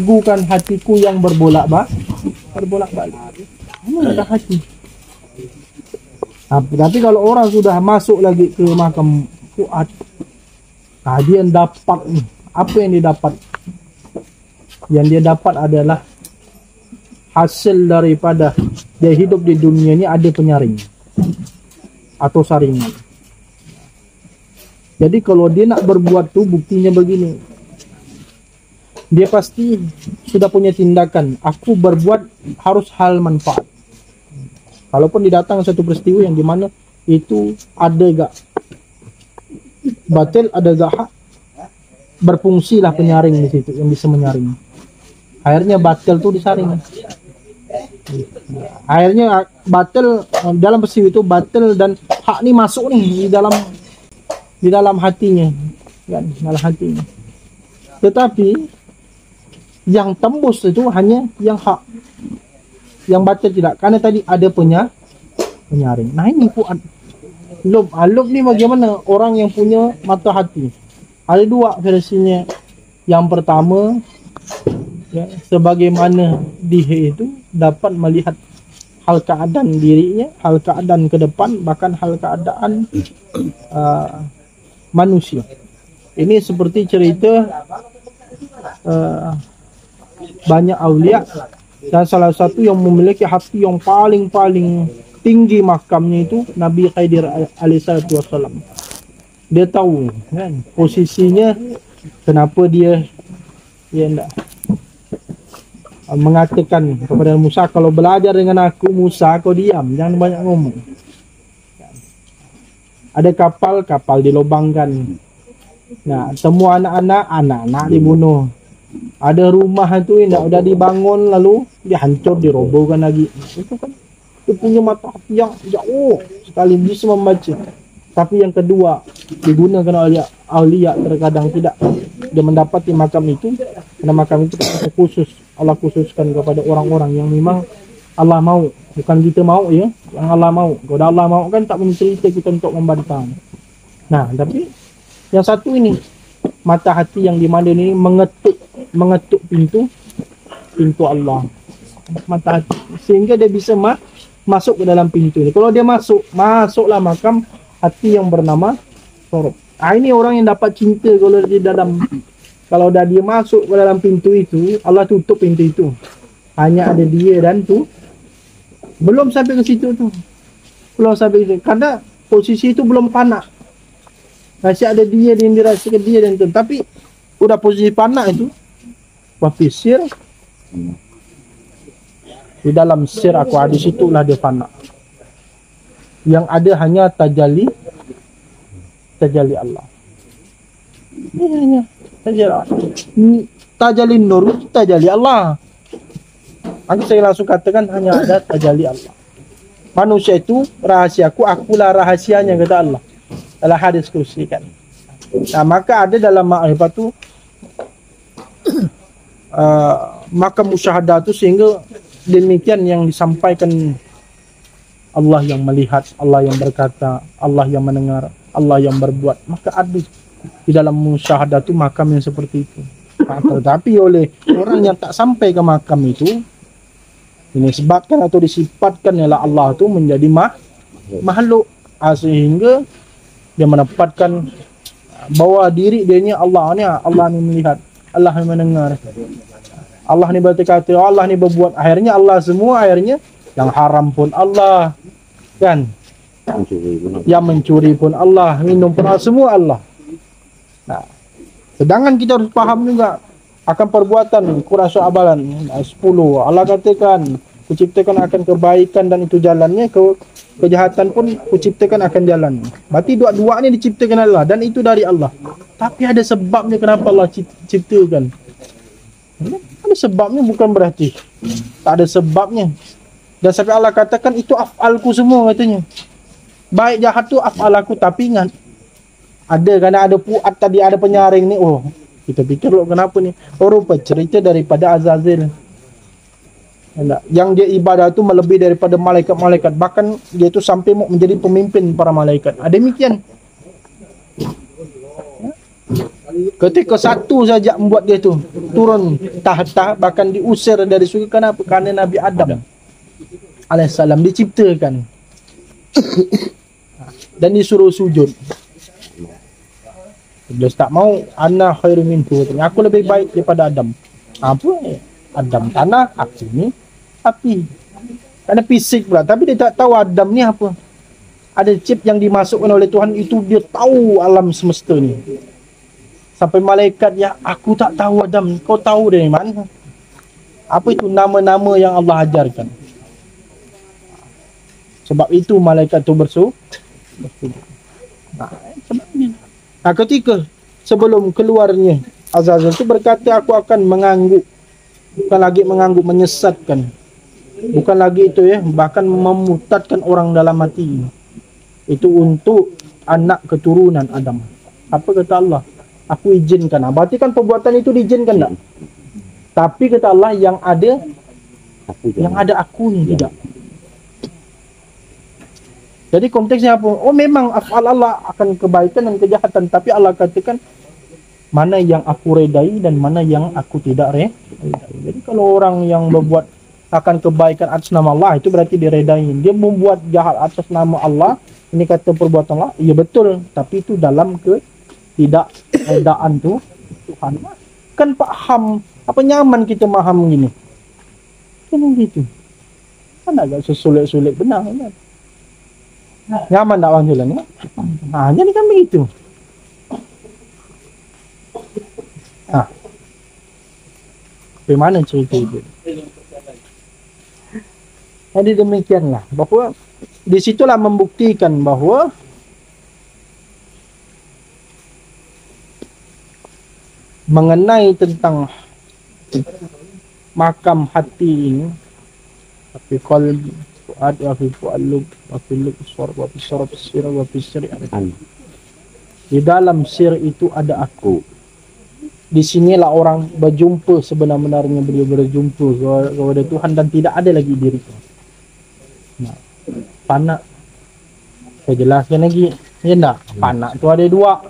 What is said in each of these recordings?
teguhkan hatiku yang berbolak-balik. Ada hati. Tapi kalau orang sudah masuk lagi ke makam fuad, dia dapat apa yang dia dapat? Yang dia dapat adalah hasil daripada dia hidup di dunia ini ada penyaring atau saringan. Jadi kalau dia nak berbuat tuh buktinya begini. Dia pasti sudah punya tindakan. Aku berbuat harus hal manfaat. Kalaupun didatang satu peristiwa yang dimana itu ada gak batil, ada gak hak, berfungsilah penyaring di situ yang bisa menyaring. Akhirnya batil tuh disaring. Akhirnya batil dalam peristiwa itu batil dan hak nih masuk nih di dalam hatinya, kan, dalam hatinya. Tetapi yang tembus itu hanya yang hak, yang batil tidak, karena tadi ada penyaring. Nah ini fuad. Lub ni bagaimana orang yang punya mata hati? Ada dua versinya. Yang pertama, ya, sebagaimana dia itu dapat melihat hal keadaan dirinya, hal keadaan ke depan, bahkan hal keadaan manusia. Ini seperti cerita banyak awliya, dan salah satu yang memiliki hati yang paling tinggi makamnya itu Nabi Khidir alaihissalatu wassalam. Dia tahu kan posisinya, kenapa dia enggak mengatakan kepada Musa, kalau belajar dengan aku Musa kau diam, jangan banyak ngomong. Ada kapal dilobangkan. Nah, semua anak-anak dibunuh. Ada rumah itu yang udah dibangun lalu dihancur, dirobohkan lagi. Itu kan itu punya mata hati yang jauh sekali bisa membaca. Tapi yang kedua digunakan oleh aulia terkadang tidak. Dia mendapati makam itu, karena makam itu khusus, Allah khususkan kepada orang-orang yang memang Allah mau, bukan kita mau ya, yang Allah mau. Kalau Allah mau kan tak punya cerita kita untuk membantah. Nah, tapi yang satu ini mata hati yang dimana ini mengetuk pintu Allah, mata hati, sehingga dia bisa masuk ke dalam pintu ini. Kalau dia masuklah makam hati yang bernama sorok. Ini orang yang dapat cinta kalau dia masuk ke dalam pintu itu, Allah tutup pintu itu. Hanya ada dia dan tu. Belum sampai ke situ tu. Belum sampai ke situ. Karena posisi itu belum panak. Masih ada dia yang dirasakan dia dan tu. Tapi udah posisi panak itu. Wafisir. Di dalam sir aku ada, situlah dia panak. Yang ada hanya tajalli Allah. Ini hanya tajalli nur, tajalli Allah. Aku saya langsung katakan hanya ada tajalli Allah. Manusia itu rahasiaku, akulah rahasianya, kata Allah dalam hadis kursi kan. Nah, maka ada dalam ma'rifat itu maka musyahadah itu, sehingga demikian yang disampaikan, Allah yang melihat, Allah yang berkata, Allah yang mendengar, Allah yang berbuat. Maka ada di dalam musyahadah itu makam yang seperti itu. Tetapi oleh orang yang tak sampai ke makam itu, ini sebabkan atau disifatkan oleh Allah itu menjadi makhluk, sehingga dia menempatkan bahwa diri dia ni Allah ni melihat, Allah ni mendengar, Allah ni berkata, Allah ni berbuat. Akhirnya Allah semua, akhirnya yang haram pun Allah kan, yang mencuri pun Allah, minum pun Allah, semua Allah. Nah, sedangkan kita harus paham juga akan perbuatan kurasa abalan 10. Allah katakan kuciptakan akan kebaikan dan itu jalannya, kejahatan pun kuciptakan akan jalan. Berarti dua-dua ni diciptakan Allah dan itu dari Allah. Tapi ada sebabnya kenapa Allah ciptakan. Ada sebabnya, bukan berarti tak ada sebabnya. Dan sampai Allah katakan itu af'alku semua, katanya. Baik jahat tu af'al aku. Tapi ingat, ada kerana ada puat tadi, ada penyaring ni. Oh, kita fikir loh kenapa ni. Oh, rupa cerita daripada Azazil. Yang dia ibadah tu melebihi daripada malaikat-malaikat. Bahkan dia tu sampai menjadi pemimpin para malaikat. Ada demikian. Ketika satu saja membuat dia tu turun tahta, bahkan diusir dari surga. Kenapa? Karena Nabi Adam alaihissalam diciptakan dan disuruh sujud. Dia tak mau, ana khairu minhu, aku lebih baik daripada Adam. Apa? Adam tanah, aku ni api. Karena fisik pula, tapi dia tak tahu Adam ni apa. Ada chip yang dimasukkan oleh Tuhan, itu dia tahu alam semesta ni. Sampai malaikat, ya aku tak tahu Adam, kau tahu dari mana? Apa itu nama-nama yang Allah ajarkan? Sebab itu malaikat tu bersujud. Sebab ni. Nah, ketika sebelum keluarnya Azazil itu berkata, aku akan mengangguk. Bukan lagi mengangguk, menyesatkan. Bukan lagi itu ya, bahkan memutatkan orang dalam hati. Itu untuk anak keturunan Adam. Apa kata Allah? Aku izinkan. Berarti kan perbuatan itu diizinkan tak? Tapi kata Allah, yang ada aku ni tidak. Jadi konteksnya apa? Oh, memang afal Allah akan kebaikan dan kejahatan, tapi Allah katakan mana yang aku redai dan mana yang aku tidak redai. Jadi kalau orang yang berbuat akan kebaikan atas nama Allah, itu berarti diredain. Dia membuat jahat atas nama Allah, ini kata perbuatan Allah, iya betul, tapi itu dalam ketidakredaan tu Tuhan. Kan paham, apa nyaman kita paham gini. Kan gitu. Kan agak sesulit-sulit benar kan? Nyaman tak orang jalan ya? Jadi kan begitu. Bagaimana cerita itu? Jadi demikianlah, bahawa disitulah membuktikan bahawa mengenai tentang makam hati ini, tapi qalbi fuad wa fi fu'alub wa fi lubsor wa fi sarab sir wa fi sir. Di dalam sir itu ada aku. Di sinilah orang berjumpa sebenar-benarnya, beliau berjumpa kepada Tuhan dan tidak ada lagi dirinya. Nah, fana. Saya jelaskan lagi. Ya enggak? Fana tu ada dua.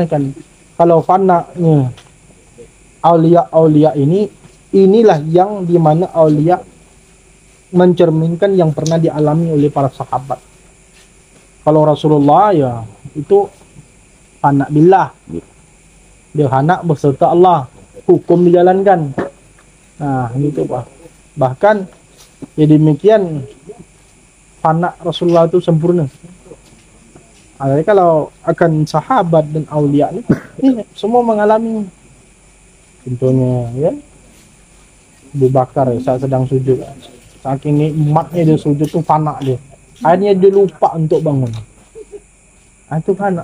Kan kalau fana-nya aulia-aulia inilah yang di mana aulia mencerminkan yang pernah dialami oleh para sahabat. Kalau Rasulullah ya itu fana billah. Dia anak berserta Allah, hukum dijalankan. Nah, gitu Pak. Bahkan ya demikian fana Rasulullah itu sempurna. Jadi kalau akan sahabat dan aulia ini semua mengalami. Contohnya ya Abu Bakar saat sedang sujud, saking nikmatnya dia sujud tu fana dia. Akhirnya dia lupa untuk bangun. Itu fana.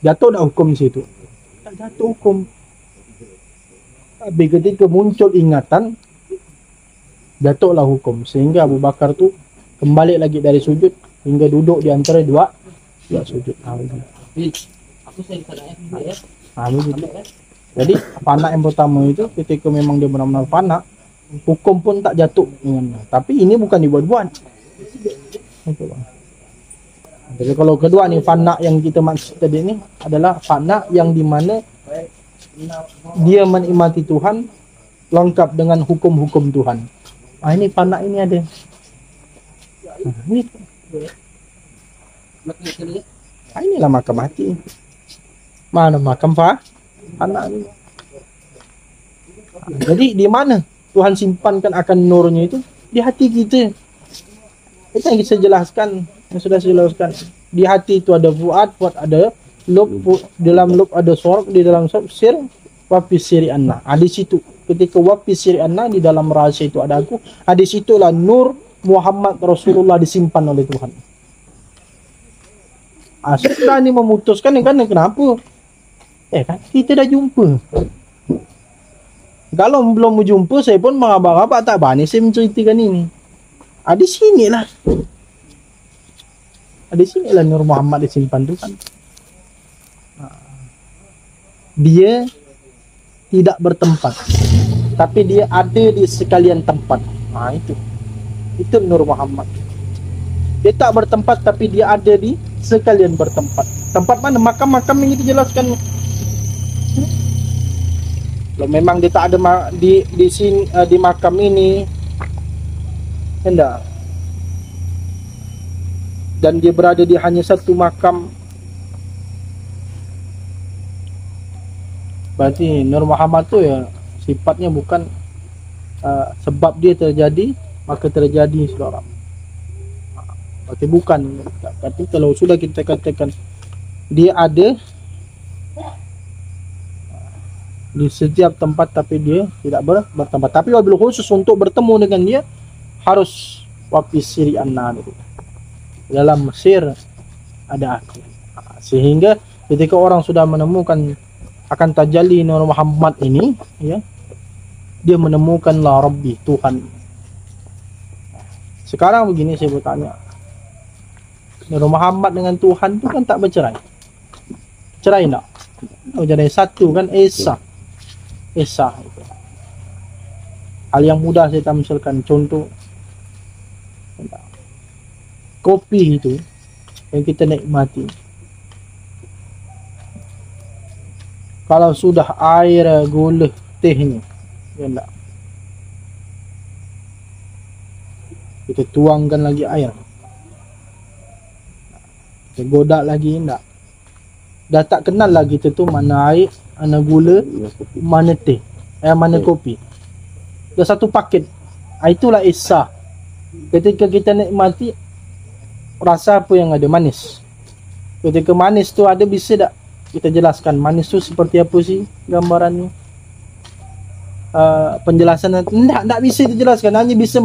Jatuh dah hukum di situ. Tak jatuh hukum. Tapi ketika muncul ingatan, jatuhlah hukum. Sehingga Abu Bakar tu kembali lagi dari sujud hingga duduk di antara dua sujud. Jadi fana yang pertama itu ketika memang dia benar-benar fana, hukum pun tak jatuh dengannya. Tapi ini bukan dibuat-buat. Itu bang. Jadi kalau kedua ni fana yang kita maksud tadi ni adalah fana yang di mana dia menikmati Tuhan lengkap dengan hukum-hukum Tuhan. Ini fana ini ada. Inilah makam hati. Mana makam fana ni? Jadi di mana Tuhan simpankan akan nurnya itu? Di hati kita. Itu yang kita jelaskan, yang sudah saya jelaskan. Di hati itu ada fuad ada lub, dalam lub ada sorok, di dalam sorok sir, wafi siri anna. Di situ ketika wafi siri anna, di dalam rahasia itu ada aku. Di situlah nur Muhammad Rasulullah disimpan oleh Tuhan. Setelah ini memutuskan kan kenapa? Kan kita dah jumpa. Kalau belum berjumpa, saya pun mengabak-abak tak berani saya menceritakan ini. Di sinilah. Di sinilah Nur Muhammad disimpan Tuhan. Dia tidak bertempat, tapi dia ada di sekalian tempat. Itu Nur Muhammad. Dia tak bertempat, tapi dia ada di sekalian bertempat. Tempat mana? Makam-makam yang kita jelaskan. Kalau memang dia tak ada di sini, di makam ini, hendak, dan dia berada di hanya satu makam, berarti Nur Muhammad tu ya sifatnya bukan sebab dia terjadi maka terjadi, saudara. Berarti bukan. Berarti kalau sudah kita katakan dia ada di setiap tempat tapi dia tidak bertempat. Tapi wabil khusus untuk bertemu dengan dia harus wafis siri anna, dalam Mesir ada aku. Sehingga ketika orang sudah menemukan akan tajalli Nur Muhammad ini, ya, dia menemukan la Rabbi, Tuhan. Sekarang begini saya bertanya, Nur Muhammad dengan Tuhan itu kan tak bercerai. Cerai tak? Oh, jadi satu kan, Esa itu. Hal yang mudah saya tampilkan contoh. Kopi itu yang kita nikmati, kalau sudah air, gula, tehnya, ya enggak, kita tuangkan lagi air, kita godak lagi, enggak, dah tak kenal lagi kita tu mana air, mana gula, mana teh, mana kopi. Dah satu paket. Itulah Isa. Ketika kita nikmati, rasa apa yang ada? Manis. Ketika manis tu ada, bisa tak kita jelaskan manis tu seperti apa sih gambarannya? Penjelasan tak bisa dijelaskan, hanya bisa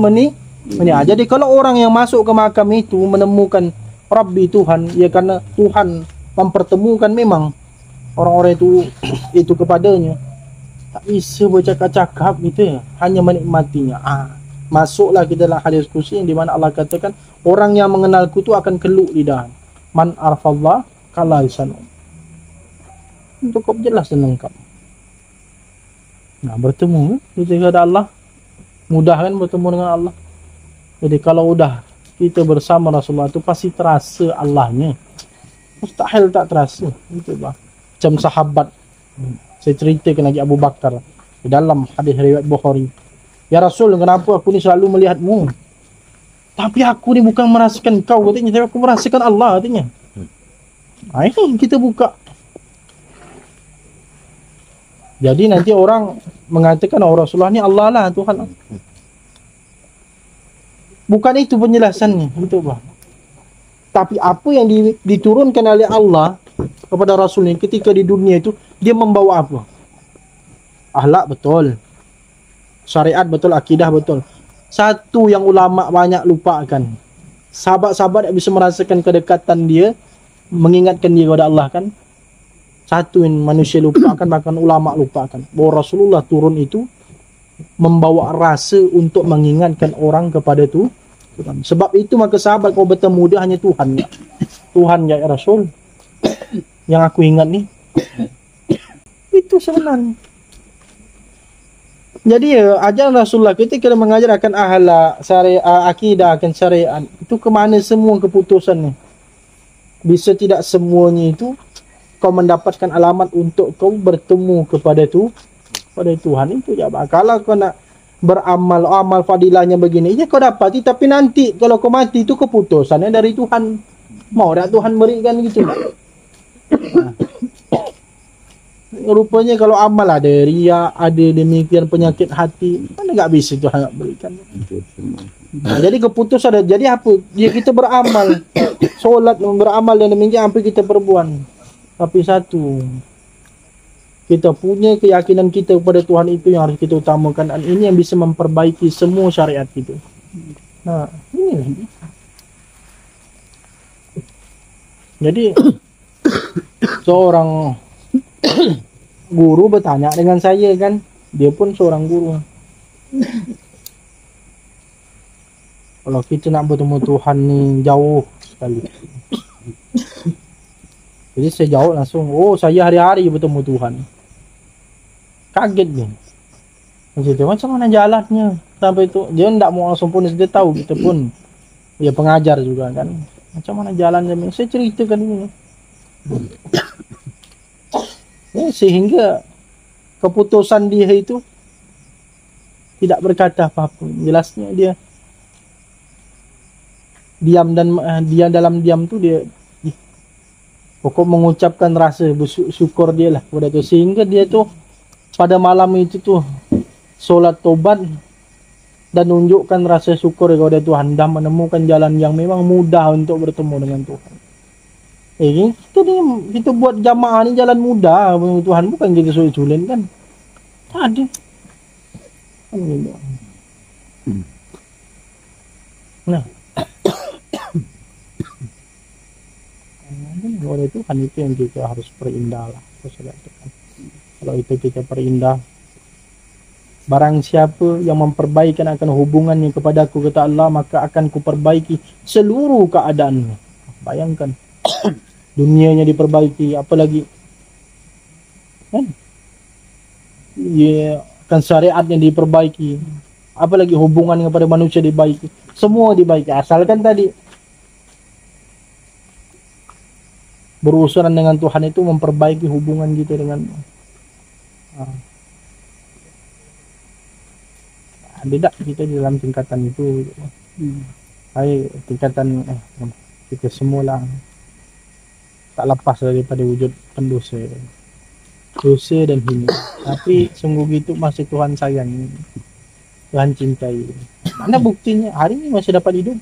Jadi kalau orang yang masuk ke makam itu menemukan Rabbi, Tuhan, ya karena Tuhan mempertemukan memang orang-orang itu kepadanya. Tak bisa bercakap-cakap gitu ya, hanya menikmatinya. Masuklah kita dalam hadis kursi di mana Allah katakan orang yang mengenalku tu akan keluk lidah. Man arfallah kala lisanu. Cukup jelas dan lengkap. Nah, bertemu ketika ada Allah, mudah kan bertemu dengan Allah. Jadi kalau udah kita bersama Rasulullah itu pasti terasa Allahnya. Mustahil tak terasa. Itu bah. Macam sahabat. Saya ceritakan lagi Abu Bakar di dalam hadis riwayat Bukhari. Ya Rasul, kenapa aku ni selalu melihatmu? Tapi aku ni bukan merasakan kau katanya, tapi aku merasakan Allah katanya. Ini kita buka. Jadi nanti orang mengatakan Rasulullah ni Allah lah, Tuhan. Bukan itu penjelasannya, gitu bah. Tapi apa yang diturunkan oleh Allah kepada Rasulnya ketika di dunia itu, dia membawa apa? Akhlak betul, syariat betul, akidah betul. Satu yang ulama banyak lupakan, sahabat-sahabat yang bisa merasakan kedekatan dia, mengingatkan dia kepada Allah kan. Satu yang manusia lupakan, bahkan ulama lupakan, bahwa Rasulullah turun itu membawa rasa untuk mengingatkan orang kepada Tuhan. Sebab itu maka sahabat kalau bertemu dia hanya Tuhan. Tuhan ya Rasul, yang aku ingat ni. Itu sebenarnya. Jadi ya, ajaran Rasulullah ketika dia mengajar akan akhlak, syariat, akidah, akan syariat, itu ke mana semua keputusan ni? Bisa tidak semuanya itu kau mendapatkan alamat untuk kau bertemu kepada Tuhan itu ya. Kalau kau nak beramal, amal fadilahnya begini, ya kau dapati, tapi nanti kalau kau mati itu keputusannya dari Tuhan. Mau tak Tuhan berikan gitu? Rupanya kalau amal ada riya, ada demikian penyakit hati, mana tak bisa Tuhan nak berikan. Jadi keputusan ada. Jadi apa? Ya kita beramal, solat, beramal dan demikian apa kita perbuat. Tapi satu, kita punya keyakinan kita kepada Tuhan itu yang harus kita utamakan, dan ini yang bisa memperbaiki semua syariat kita. Nah, ini. Jadi seorang guru bertanya dengan saya kan, dia pun seorang guru. Kalau kita nak bertemu Tuhan ni jauh sekali. Jadi saya jawab langsung, saya hari-hari bertemu Tuhan. Kaget dia. Macam mana jalannya sampai itu? Dia tidak mau langsung pun, dia tahu kita pun dia pengajar juga kan. Macam mana jalan Jamil? Saya ceritakan ini. Sehingga keputusan dia itu tidak berkata apa-apa. Jelasnya dia diam, dan dia dalam diam tu dia pokok mengucapkan rasa bersyukur dia lah pada tu. Sehingga dia tu pada malam itu tu solat tobat dan tunjukkan rasa syukur kepada Tuhan dan menemukan jalan yang memang mudah untuk bertemu dengan Tuhan. Kita buat jamaah ni jalan mudah Tuhan, bukan kita sulit-sulit kan. Tak ada. Nah, oleh Tuhan itu yang kita harus perindah lah. Kalau itu kita perindah, barang siapa yang memperbaikan akan hubungannya kepadaku, kata Allah, maka akan kuperbaiki seluruh keadaannya. Bayangkan, dunianya diperbaiki, apalagi kan? Ya, kan syariatnya diperbaiki, apalagi hubungan kepada manusia dibaiki, semua dibaiki. Asalkan tadi berurusan dengan Tuhan itu memperbaiki hubungan kita dengan tidak kita di dalam tingkatan itu. Tingkatan kita semula tak lepas daripada wujud pendosa, dosa dan hina. Tapi sungguh gitu masih Tuhan sayang, Tuhan cintai. Mana buktinya? Hari ini masih dapat hidup,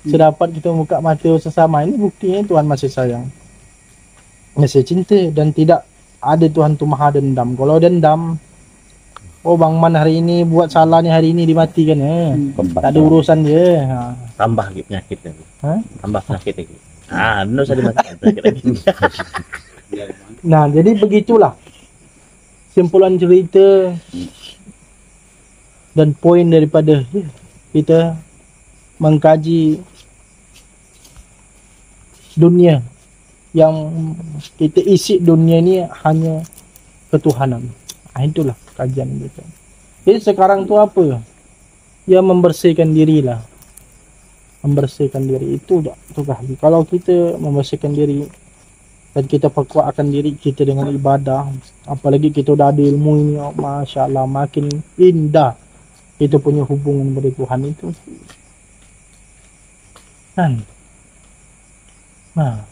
sedapat kita buka mata sesama, ini buktinya Tuhan masih sayang, masih cinta, dan tidak ada Tuhan tu maha dendam. Kalau dendam, Bang Man hari ini buat salah ni, hari ini dimatikan, tak ada urusan dia. Tambah lagi penyakit lagi. Tambah penyakit lagi. Benar saya dimatikan penyakit lagi. Nah, jadi begitulah simpulan cerita dan poin daripada kita mengkaji dunia, yang kita isi dunia ni hanya ketuhanan. Itulah kajian kita. Jadi sekarang tu apa? Ya membersihkan dirilah. Membersihkan diri itu tugas. Kalau kita membersihkan diri dan kita perkuatkan diri kita dengan ibadah, apalagi kita dah ada ilmu ini, Masya Allah, makin indah kita punya hubungan dengan Tuhan itu. Kan? Nah,